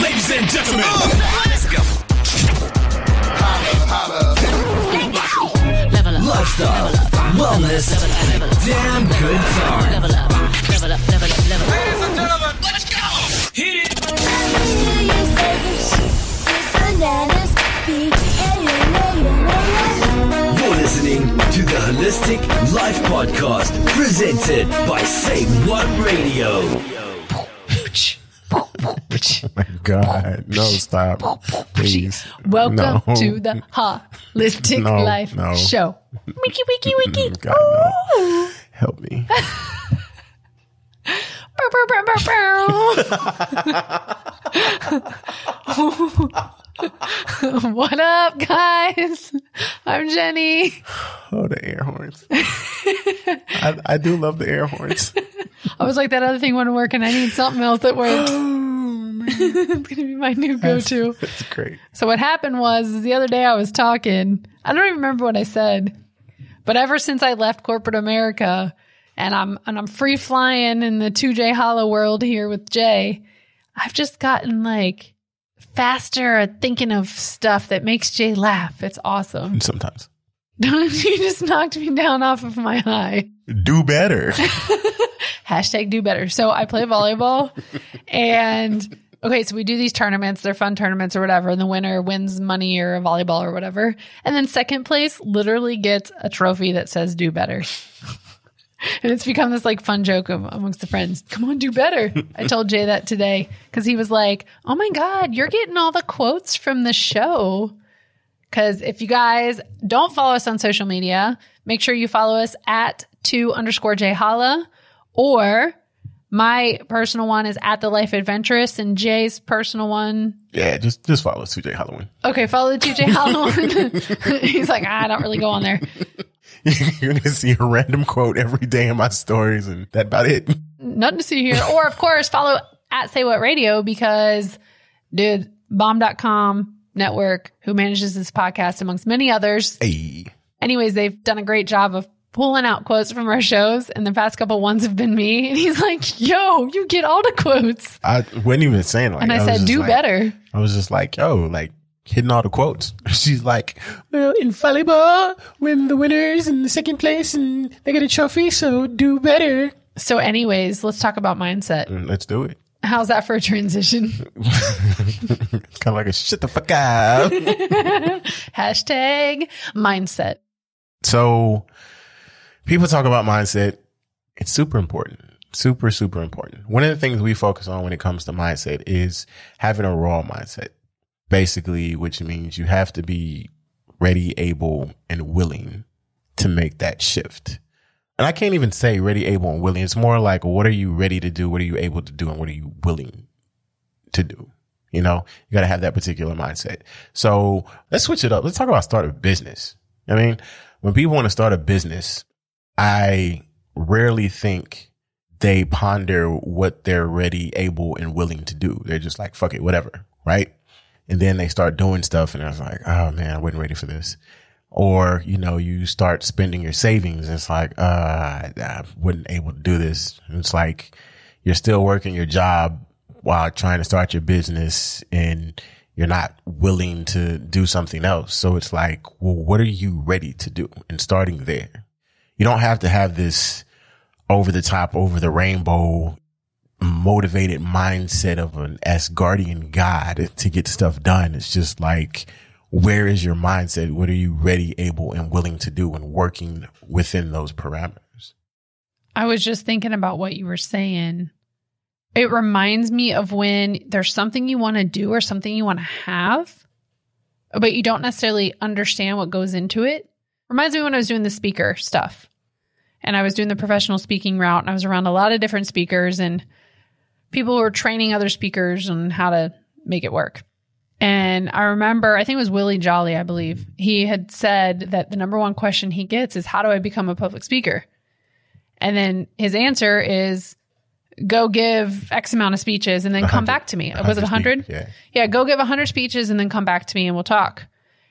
Ladies and gentlemen, let's go. Level up. Lifestyle, wellness, damn good time. Level up. Level up. Level up. Level up. Ladies and gentlemen, let's go. Hit it. You're listening to the Holistic Life Podcast, presented by Say What Radio. Oh my God. No, stop. Please. Welcome No. to the Holistic No, Life no. Show. Wiki, wiki, wiki. God, no. Help me. Bow, bow, bow, bow, bow. What up, guys? I'm Jenny. Oh, the air horns. I do love the air horns. I was like, that other thing wouldn't work, and I need something else that works. It's going to be my new go-to. That's great. So what happened was the other day I was talking. I don't even remember what I said, but ever since I left corporate America and I'm free flying in the 2J Hollow world here with Jay, I've just gotten like faster at thinking of stuff that makes Jay laugh. It's awesome. Sometimes. You just knocked me down off of my high. Do better. Hashtag do better. So I play volleyball and okay, so we do these tournaments. They're fun tournaments or whatever. And the winner wins money or a volleyball or whatever. And then second place literally gets a trophy that says do better. And it's become this like fun joke amongst the friends. Come on, do better. I told Jay that today because he was like, oh my God, you're getting all the quotes from the show. Because if you guys don't follow us on social media, make sure you follow us at 2_J Holla, or my personal one is at The Life Adventurous, and Jay's personal one. Yeah, just follow 2J Halloween. Okay, follow the 2J Holla one. He's like, I don't really go on there. You're going to see a random quote every day in my stories, and that's about it. Nothing to see here. Or, of course, follow at Say What Radio because, dude, bomb.com network, who manages this podcast, amongst many others. Hey. Anyways, they've done a great job of pulling out quotes from our shows, and the past couple ones have been me. And he's like, yo, you get all the quotes. I wasn't even saying like And I was said, just do like- better. I was just like, yo, like hitting all the quotes. She's like, well, infallible when the winners in the second place and they get a trophy, so do better. So anyways, let's talk about mindset. Let's do it. How's that for a transition? It's kind of like a shut the fuck up. Hashtag mindset. So people talk about mindset. It's super important. Super, super important. One of the things we focus on when it comes to mindset is having a raw mindset. Basically, which means you have to be ready, able, and willing to make that shift. And I can't even say ready, able, and willing. It's more like, what are you ready to do? What are you able to do? And what are you willing to do? You know, you got to have that particular mindset. So let's switch it up. Let's talk about start a business. I mean, when people want to start a business, I rarely think they ponder what they're ready, able, and willing to do. They're just like, fuck it, whatever. Right. And then they start doing stuff and it's like, oh man, I wasn't ready for this. Or, you know, you start spending your savings. And it's like, I wasn't able to do this. And it's like you're still working your job while trying to start your business and you're not willing to do something else. So it's like, well, what are you ready to do? And starting there, you don't have to have this over the top, over the rainbow, motivated mindset of an Asgardian god to get stuff done. It's just like, where is your mindset? What are you ready, able, and willing to do and working within those parameters? I was just thinking about what you were saying. It reminds me of when there's something you want to do or something you want to have, but you don't necessarily understand what goes into it. Reminds me when I was doing the speaker stuff and I was doing the professional speaking route and I was around a lot of different speakers and people who were training other speakers on how to make it work. And I remember, I think it was Willie Jolly, I believe. He had said that the number one question he gets is, how do I become a public speaker? And then his answer is, go give X amount of speeches and then come back to me. Was it 100? Yeah, go give 100 speeches and then come back to me and we'll talk.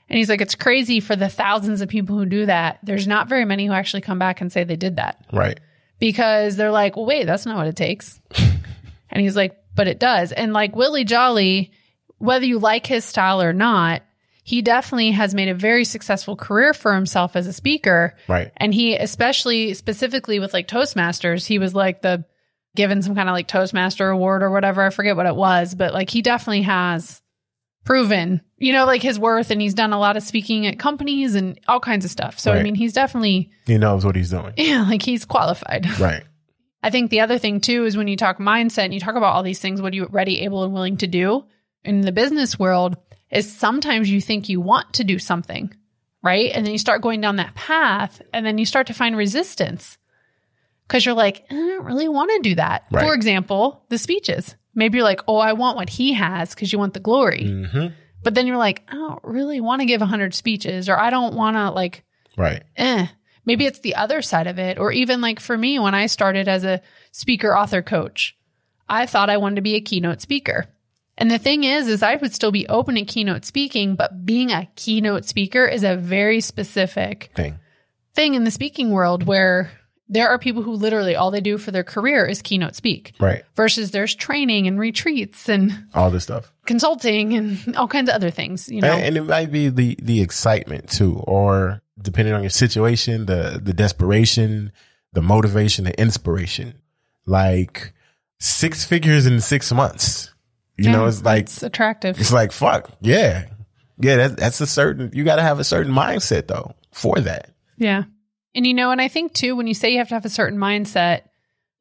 And he's like, it's crazy for the thousands of people who do that. There's not very many who actually come back and say they did that. Right. Because they're like, well, wait, that's not what it takes. And he's like, but it does. And like Willie Jolly, whether you like his style or not, he definitely has made a very successful career for himself as a speaker. Right. And he, especially specifically with like Toastmasters, he was like given some kind of like Toastmaster award or whatever. I forget what it was, but like he definitely has proven, like his worth, and he's done a lot of speaking at companies and all kinds of stuff. So, Right. I mean, he's definitely, He knows what he's doing. yeah, like he's qualified. Right. I think the other thing too is when you talk mindset and you talk about all these things, what are you ready, able, and willing to do in the business world is sometimes you think you want to do something, right? And then you start going down that path and then you start to find resistance because you're like, I don't really want to do that. Right. For example, the speeches. Maybe you're like, oh, I want what he has because you want the glory. Mm-hmm. But then you're like, I don't really want to give 100 speeches, or I don't want to like, Right. Maybe it's the other side of it. Or even like for me, when I started as a speaker, author, coach, I thought I wanted to be a keynote speaker. And the thing is I would still be open to keynote speaking, but being a keynote speaker is a very specific thing in the speaking world where there are people who literally all they do for their career is keynote speak. Right. Versus there's training and retreats and All this stuff. consulting and all kinds of other things, And it might be the excitement too, or depending on your situation, the desperation, the motivation, the inspiration. Like 6 figures in 6 months. It's like, it's attractive. it's like, fuck. Yeah. Yeah. That's you got to have a certain mindset though for that. Yeah. And and I think too, when you say you have to have a certain mindset,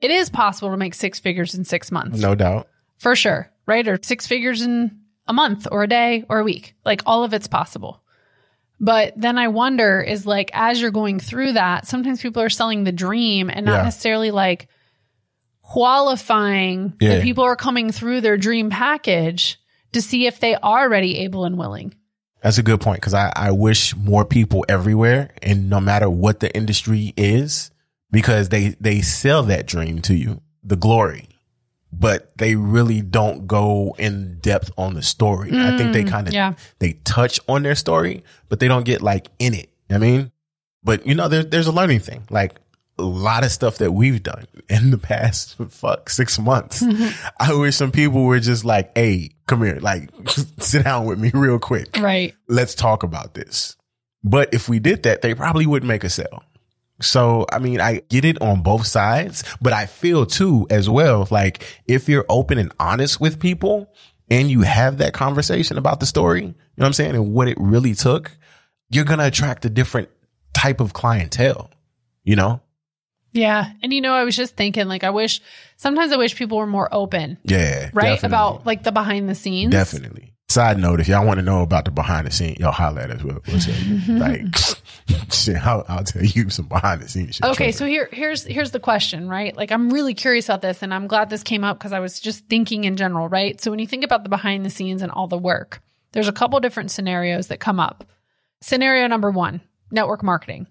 it is possible to make 6 figures in 6 months. No doubt. For sure. Right? Or 6 figures in a month or a day or a week. Like all of it's possible. But then I wonder is like, as you're going through that, sometimes people are selling the dream and not Yeah. necessarily like qualifying that people are coming through their dream package to see if they are ready, able, and willing. That's a good point. Cause I wish more people everywhere, and no matter what the industry is, because they sell that dream to you, the glory, but they really don't go in depth on the story. I think they kind of, they touch on their story, but they don't get like in it. I mean, but there's a learning thing. Like a lot of stuff that we've done in the past, 6 months. I wish some people were just like, hey, come here, like sit down with me real quick. Right. Let's talk about this. But if we did that, they probably wouldn't make a sale. So, I mean, I get it on both sides, but I feel too as well, like if you're open and honest with people and you have that conversation about the story, you know what I'm saying? And what it really took, you're going to attract a different type of clientele, Yeah. And I was just thinking, like, sometimes I wish people were more open. Yeah. Right? Definitely. About like the behind the scenes. Definitely. Side note, if y'all want to know about the behind the scenes, y'all holler at us. We'll tell you. Like, shit, I'll tell you some behind the scenes shit. Okay. So here's the question, right? Like, I'm really curious about this, and I'm glad this came up because I was just thinking in general, right? So when you think about the behind the scenes and all the work, there's a couple different scenarios that come up. Scenario number 1, network marketing,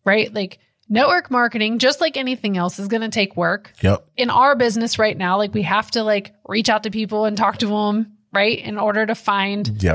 right? Like, network marketing, just like anything else, is going to take work. Yep. In our business right now, like we have to like reach out to people and talk to them, right? In order to find Put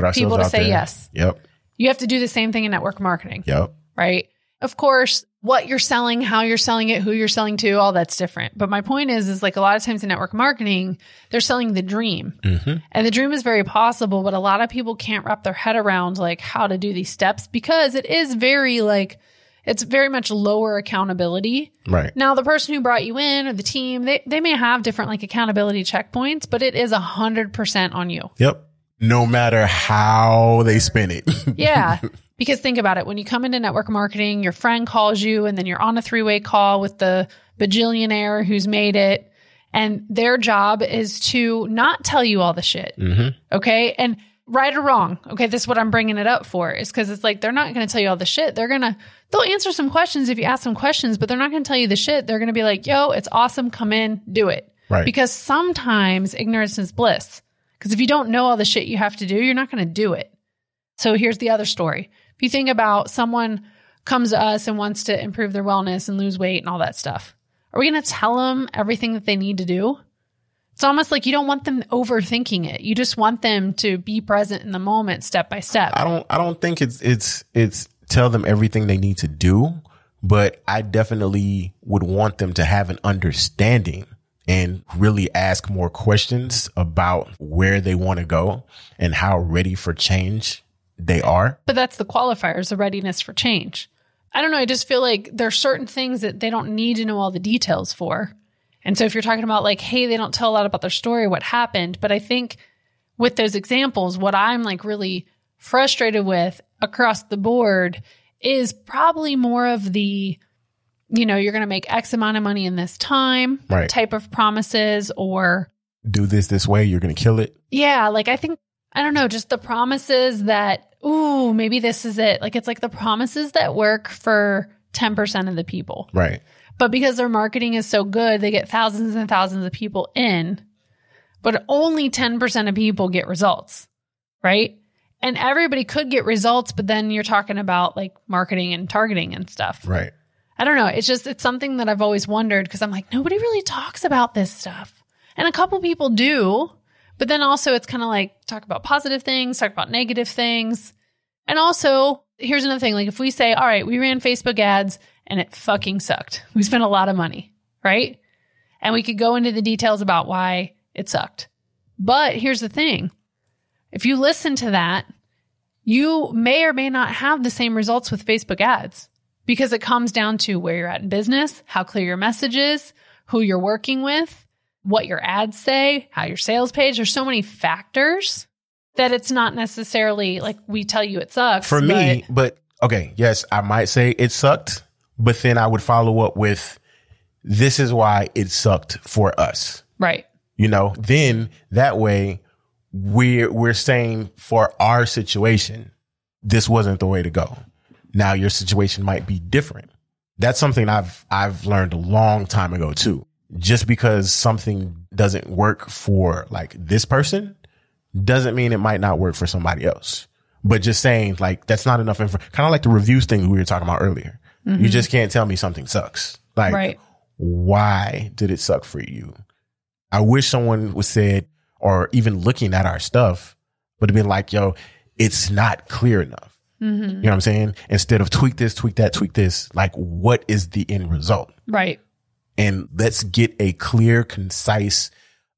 ourselves people to out say there. yes. Yep. You have to do the same thing in network marketing, Yep. right? Of course, what you're selling, how you're selling it, who you're selling to, all that's different. But my point is like a lot of times in network marketing, they're selling the dream. Mm-hmm. And the dream is very possible, but a lot of people can't wrap their head around like how to do these steps because it is very like, it's very much lower accountability. Right. Now, the person who brought you in or the team, they may have different like accountability checkpoints, but it is 100% on you. Yep. No matter how they spin it. Yeah. Because think about it. When you come into network marketing, your friend calls you and then you're on a 3-way call with the bajillionaire who's made it. And their job is to not tell you all the shit. Mm-hmm. Okay. And right or wrong. Okay. This is what I'm bringing it up for, is because it's like, they're not going to tell you all the shit. They'll answer some questions if you ask them questions, but they're not going to tell you the shit. They're going to be like, yo, it's awesome. Come in, do it. Right. Because sometimes ignorance is bliss. Because if you don't know all the shit you have to do, you're not going to do it. So here's the other story. If you think about someone comes to us and wants to improve their wellness and lose weight and all that stuff, are we going to tell them everything that they need to do? It's almost like you don't want them overthinking it. You just want them to be present in the moment, step by step. I don't think it's tell them everything they need to do, but I definitely would want them to have an understanding and really ask more questions about where they want to go and how ready for change they are. But that's the qualifiers, the readiness for change. I don't know. I just feel like there's certain things that they don't need to know all the details for. And so if you're talking about like, hey, they don't tell a lot about their story, what happened. But I think with those examples, what I'm like really frustrated with across the board is probably more of the, you know, you're going to make X amount of money in this time type of promises, or do this way, you're going to kill it. Yeah. Like, I think, I don't know, just the promises that, ooh, maybe this is it. Like, it's like the promises that work for 10% of the people. Right. But because their marketing is so good, they get thousands and thousands of people in, but only 10% of people get results. Right. And everybody could get results, but then you're talking about like marketing and targeting and stuff. Right. I don't know. It's just, it's something that I've always wondered, because I'm like, nobody really talks about this stuff. And a couple people do, but then also it's kind of like talk about positive things, talk about negative things. And also, here's another thing. Like if we say, all right, we ran Facebook ads and it fucking sucked. We spent a lot of money, right? And we could go into the details about why it sucked. But here's the thing. If you listen to that, you may or may not have the same results with Facebook ads, because it comes down to where you're at in business, how clear your message is, who you're working with, what your ads say, how your sales page. There's so many factors that it's not necessarily like we tell you it sucks. For me, but okay, yes, I might say it sucked, but then I would follow up with, this is why it sucked for us. Right. You know, then that way we're saying for our situation, this wasn't the way to go. Now your situation might be different. That's something I've learned a long time ago too. Just because something doesn't work for like this person doesn't mean it might not work for somebody else. But just saying like, that's not enough info. Kind of like the reviews thing we were talking about earlier. Mm-hmm. You just can't tell me something sucks. Like, why did it suck for you? I wish someone was said, or even looking at our stuff, would have been like, yo, it's not clear enough. Mm-hmm. You know what I'm saying? Instead of tweak this, tweak that, tweak this, like what is the end result? Right. And let's get a clear, concise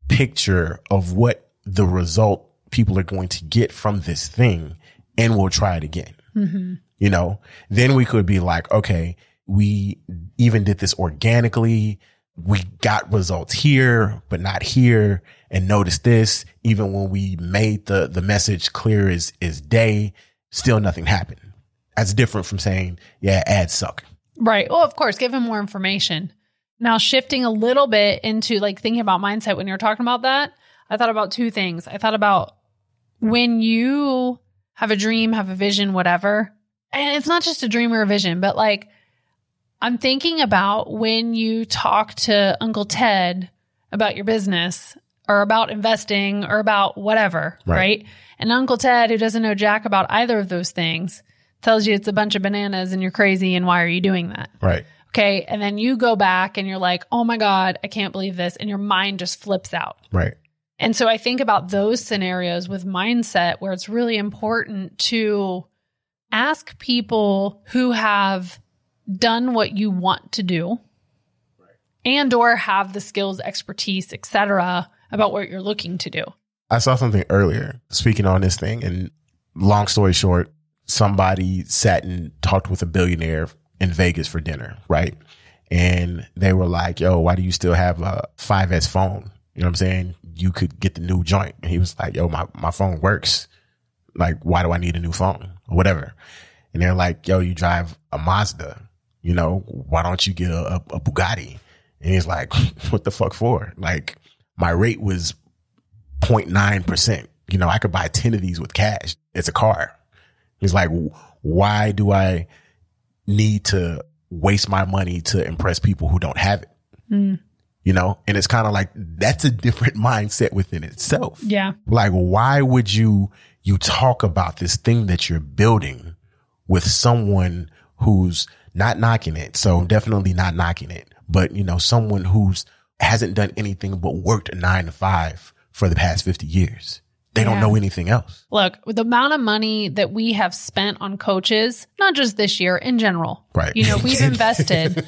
picture of what the result people are going to get from this thing. And we'll try it again. Mm-hmm. You know, then we could be like, okay, we even did this organically. We got results here, but not here. And notice this, even when we made the message clear as day, still nothing happened. That's different from saying, yeah, ads suck. Right. Well, of course, give them more information. Now, shifting a little bit into like thinking about mindset when you're talking about that, I thought about two things. I thought about when you have a dream, have a vision, whatever, and it's not just a dream or a vision, but like I'm thinking about when you talk to Uncle Ted about your business or about investing or about whatever, right? And Uncle Ted, who doesn't know jack about either of those things, tells you it's a bunch of bananas and you're crazy and why are you doing that? Right. Okay. And then you go back and you're like, oh my God, I can't believe this. And your mind just flips out. Right. And so I think about those scenarios with mindset where it's really important to ask people who have done what you want to do and or have the skills, expertise, etc., about what you're looking to do. I saw something earlier speaking on this thing, and long story short, somebody sat and talked with a billionaire in Vegas for dinner, right? And they were like, yo, why do you still have a 5S phone? You know what I'm saying? You could get the new joint. And he was like, yo, my phone works. Like, why do I need a new phone or whatever? And they're like, yo, you drive a Mazda. You know, why don't you get a Bugatti? And he's like, what the fuck for? Like, my rate was 0.9%. You know, I could buy 10 of these with cash. It's a car. He's like, why do I need to waste my money to impress people who don't have it? Mm. You know, and it's kind of like, that's a different mindset within itself. Yeah. Like, why would you talk about this thing that you're building with someone who's not knocking it? So definitely not knocking it, but you know, someone who's hasn't done anything but worked a 9 to 5 for the past 50 years They don't know anything else. Look, with the amount of money that we have spent on coaches, not just this year, in general. Right. You know, we've invested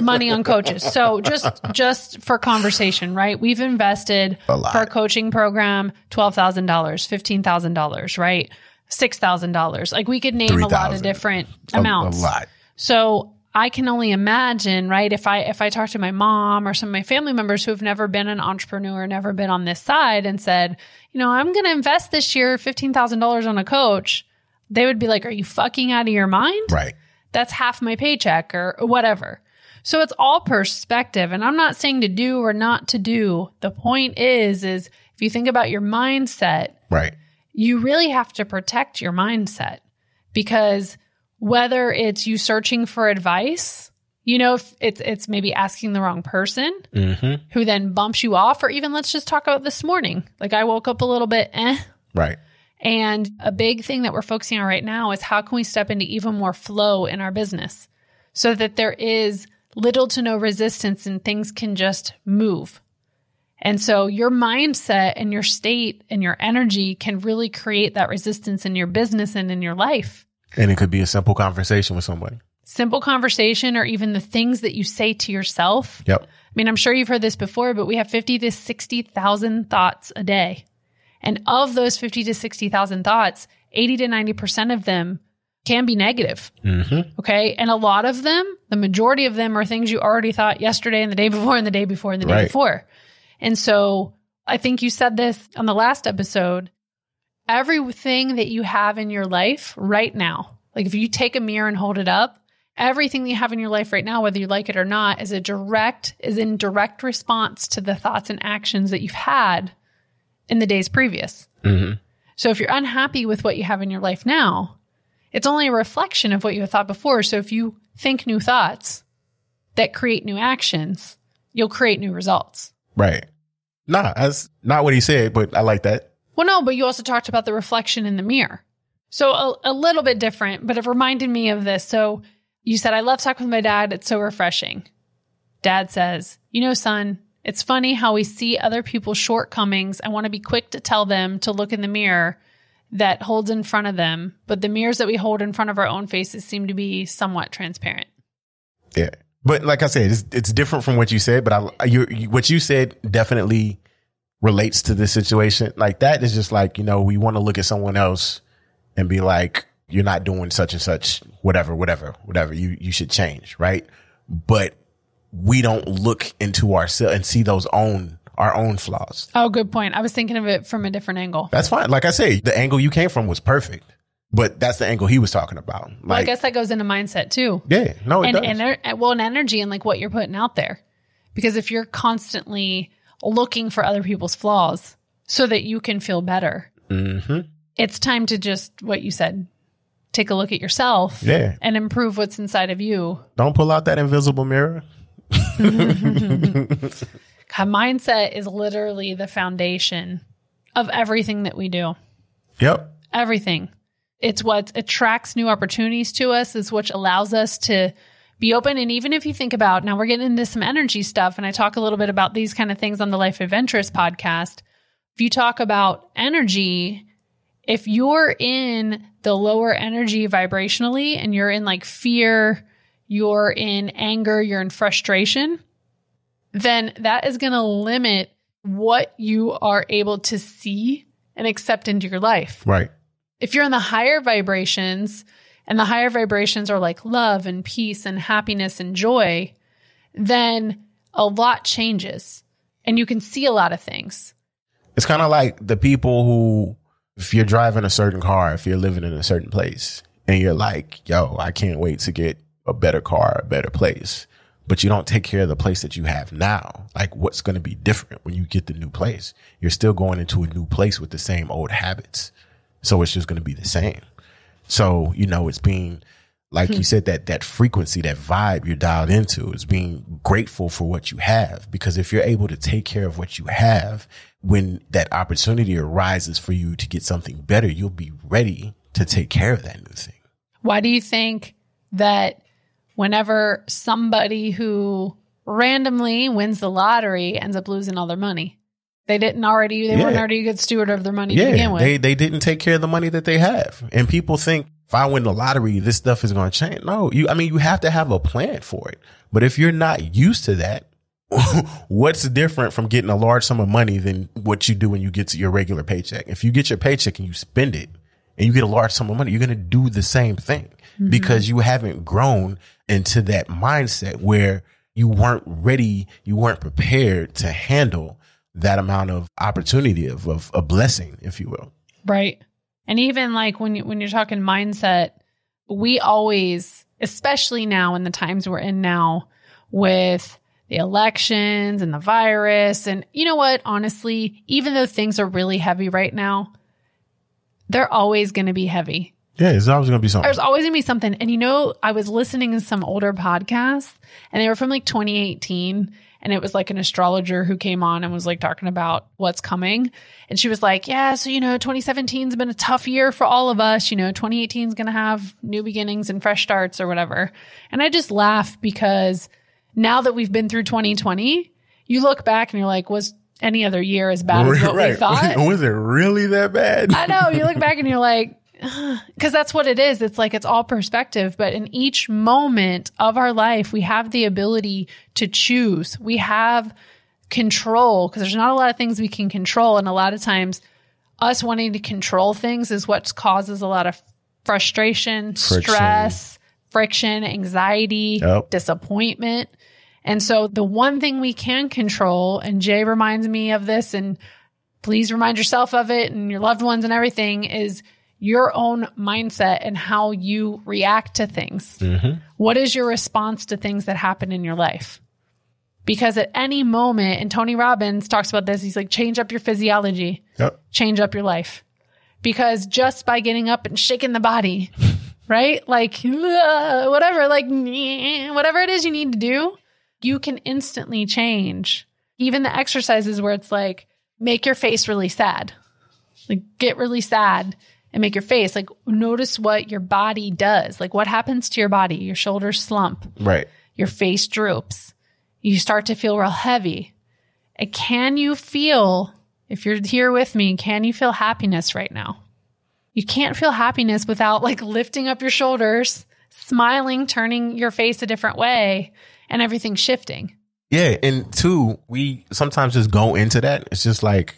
money on coaches. So just for conversation, right? We've invested A lot. for a coaching program, $12,000, $15,000, right? $6,000. Like we could name a lot of $3,000. different amounts. A lot. So I can only imagine, right? If I talk to my mom or some of my family members who have never been an entrepreneur, never been on this side and said, you know, I'm going to invest this year $15,000 on a coach, they would be like, are you fucking out of your mind? Right. That's half my paycheck or whatever. So it's all perspective. And I'm not saying to do or not to do. The point is if you think about your mindset, Right. you really have to protect your mindset, because whether it's you searching for advice, you know, if it's maybe asking the wrong person who then bumps you off, or even let's just talk about this morning. Like I woke up a little bit, Right. and a big thing that we're focusing on right now is how can we step into even more flow in our business so that there is little to no resistance and things can just move. And so your mindset and your state and your energy can really create that resistance in your business and in your life. And it could be a simple conversation with somebody. Simple conversation, or even the things that you say to yourself. Yep. I mean, I'm sure you've heard this before, but we have 50 to 60,000 thoughts a day. And of those 50 to 60,000 thoughts, 80 to 90% of them can be negative. Okay. And a lot of them, the majority of them, are things you already thought yesterday and the day before and the day before and the day Right. before. And so I think you said this on the last episode. Everything that you have in your life right now, like if you take a mirror and hold it up, everything that you have in your life right now, whether you like it or not, is in direct response to the thoughts and actions that you've had in the days previous. So if you're unhappy with what you have in your life now, it's only a reflection of what you had thought before. So if you think new thoughts that create new actions, you'll create new results. Right. Nah, that's not what he said, but I like that. Well, no, but you also talked about the reflection in the mirror. So a little bit different, but it reminded me of this. So you said, I love talking with my dad. It's so refreshing. Dad says, you know, son, it's funny how we see other people's shortcomings and want to be quick to tell them to look in the mirror that holds in front of them. But the mirrors that we hold in front of our own faces seem to be somewhat transparent. Yeah. But like I said, it's different from what you said, but what you said definitely relates to this situation. Like that is just like, you know, we want to look at someone else and be like, you're not doing such and such, whatever, you should change. Right. But we don't look into ourselves and see our own flaws. Oh, good point. I was thinking of it from a different angle. That's fine. Like I say, the angle you came from was perfect, but that's the angle he was talking about. Like, Well, I guess that goes into mindset too. yeah, no, it does. And energy and like what you're putting out there. Because if you're constantly looking for other people's flaws so that you can feel better, it's time to just, what you said, take a look at yourself and improve what's inside of you. Don't pull out that invisible mirror. Mindset is literally the foundation of everything that we do. Yep. Everything. It's what attracts new opportunities to us. It's what allows us to be open. And even if you think about, now we're getting into some energy stuff, and I talk a little bit about these kind of things on the Life Adventurous podcast. If you talk about energy, if you're in the lower energy vibrationally and you're in like fear, you're in anger, you're in frustration, then that is going to limit what you are able to see and accept into your life. Right. If you're in the higher vibrations, and the higher vibrations are like love and peace and happiness and joy, then a lot changes and you can see a lot of things. It's kind of like the people who, if you're driving a certain car, if you're living in a certain place and you're like, yo, I can't wait to get a better car, a better place, but you don't take care of the place that you have now. Like what's going to be different when you get the new place? You're still going into a new place with the same old habits. So it's just going to be the same. So, you know, it's being, like you said, that frequency, that vibe you're dialed into is being grateful for what you have. Because if you're able to take care of what you have, when that opportunity arises for you to get something better, you'll be ready to take care of that new thing. Why do you think that whenever somebody who randomly wins the lottery ends up losing all their money? They weren't already a good steward of their money to begin with. They didn't take care of the money that they have. And people think if I win the lottery, this stuff is going to change. No, you have to have a plan for it. But if you're not used to that, what's different from getting a large sum of money than what you do when you get to your regular paycheck? If you get your paycheck and you spend it and you get a large sum of money, you're going to do the same thing because you haven't grown into that mindset where you weren't ready, you weren't prepared to handle that amount of opportunity of a blessing, if you will. Right. And even like when you're talking mindset, we always, especially now in the times we're in now with the elections and the virus, and you know what, honestly, even though things are really heavy right now, they're always going to be heavy. Yeah, there's always going to be something. There's always going to be something. And I was listening to some older podcasts and they were from like 2018. And it was like an astrologer who came on and was like talking about what's coming. And she was like, yeah, so, 2017 has been a tough year for all of us. 2018 is going to have new beginnings and fresh starts or whatever. And I just laugh because now that we've been through 2020, you look back and you're like, was any other year as bad as what we thought? Was it really that bad? I know. You look back and you're like, because that's what it is. It's like, it's all perspective. But in each moment of our life, we have the ability to choose. We have control because there's not a lot of things we can control. And a lot of times us wanting to control things is what causes a lot of frustration, stress, friction, anxiety, disappointment. And so the one thing we can control, and Jay reminds me of this, and please remind yourself of it and your loved ones and everything, is your own mindset and how you react to things. Mm-hmm. What is your response to things that happen in your life? Because at any moment, and Tony Robbins talks about this, he's like, change up your physiology, change up your life. Because just by getting up and shaking the body, right? Like, whatever it is you need to do, you can instantly change. Even the exercises where it's like, make your face really sad. Like, get really sad and make your face, like, notice what your body does. Like, what happens to your body? Your shoulders slump. Right. Your face droops. You start to feel real heavy. And can you feel, if you're here with me, can you feel happiness right now? You can't feel happiness without like lifting up your shoulders, smiling, turning your face a different way, and everything shifting. Yeah. And two, we sometimes just go into that. It's just like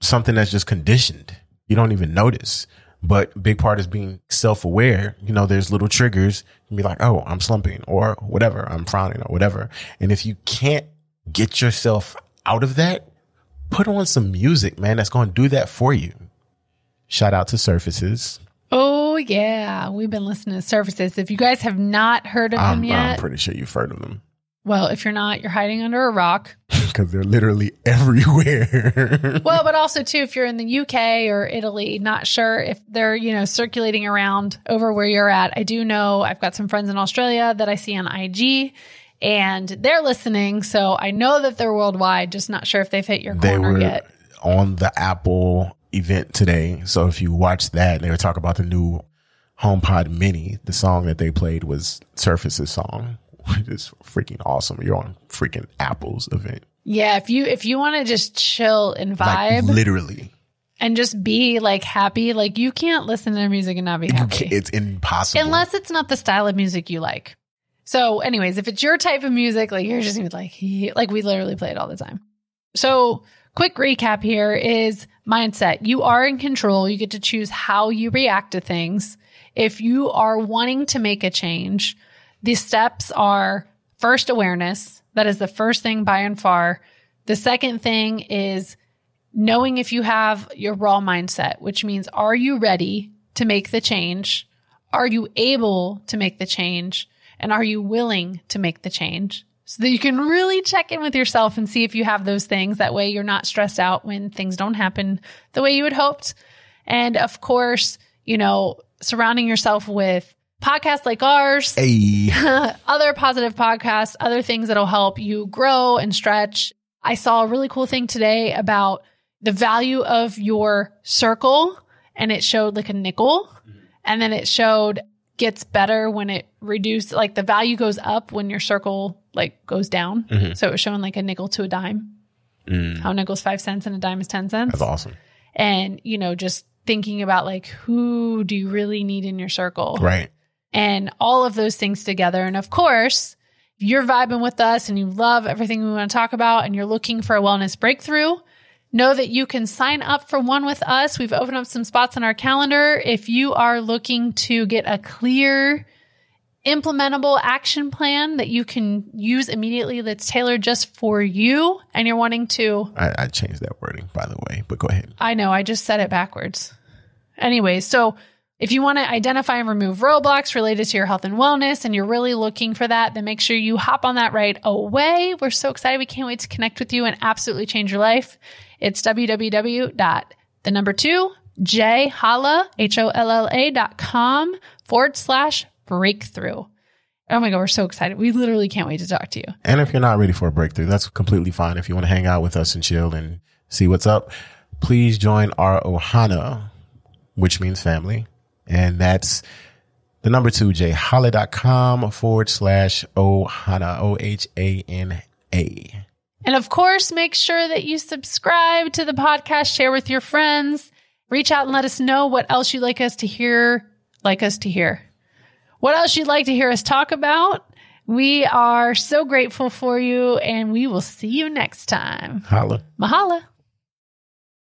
something that's just conditioned. You don't even notice. But a big part is being self-aware. There's little triggers. You can be like, oh, I'm slumping or whatever. I'm frowning or whatever. And if you can't get yourself out of that, put on some music, man. That's going to do that for you. Shout out to Surfaces. Oh, yeah. We've been listening to Surfaces. If you guys have not heard of them yet. I'm pretty sure you've heard of them. Well, if you're not, you're hiding under a rock. Because they're literally everywhere. Well, but also, too, if you're in the UK or Italy, not sure if they're, circulating around over where you're at. I do know I've got some friends in Australia that I see on IG, and they're listening. So I know that they're worldwide, just not sure if they've hit your corner yet. They were on the Apple event today. So if you watch that, they were talking about the new HomePod Mini. The song that they played was Surface's song, which is freaking awesome. You're on freaking Apple's event. Yeah, if you want to just chill and vibe, like, literally, and just be like happy, like you can't listen to their music and not be happy. It's impossible unless it's not the style of music you like. So, anyways, if it's your type of music, like you're just gonna be like we literally play it all the time. So, quick recap here is mindset. You are in control. You get to choose how you react to things. If you are wanting to make a change, the steps are first awareness. That is the first thing by and far. The second thing is knowing if you have your raw mindset, which means, are you ready to make the change? Are you able to make the change? And are you willing to make the change? So that you can really check in with yourself and see if you have those things. That way you're not stressed out when things don't happen the way you had hoped. And of course, surrounding yourself with podcasts like ours, other positive podcasts, other things that'll help you grow and stretch. I saw a really cool thing today about the value of your circle, and it showed like a nickel, and then it showed gets better when it reduced, like the value goes up when your circle like goes down. Mm-hmm. So it was showing like a nickel to a dime. How a nickel's 5 cents and a dime is 10 cents. That's awesome. And, you know, just thinking about like, who do you really need in your circle? Right. And all of those things together. And of course, if you're vibing with us and you love everything we want to talk about and you're looking for a wellness breakthrough, know that you can sign up for one with us. We've opened up some spots on our calendar. If you are looking to get a clear, implementable action plan that you can use immediately that's tailored just for you, and you're wanting to... I changed that wording, by the way, but go ahead. I know, I just said it backwards. Anyways, so if you want to identify and remove roadblocks related to your health and wellness, and you're really looking for that, then make sure you hop on that right away. We're so excited. We can't wait to connect with you and absolutely change your life. It's www.holla.com/breakthrough. Oh my God, we're so excited. We literally can't wait to talk to you. And if you're not ready for a breakthrough, that's completely fine. If you want to hang out with us and chill and see what's up, please join our Ohana, which means family. And that's the number 2, holla.com/Ohana, OHANA. And of course, make sure that you subscribe to the podcast, share with your friends, reach out and let us know what else you'd like us to hear, what else you'd like to hear us talk about. We are so grateful for you, and we will see you next time. Holla. Mahala.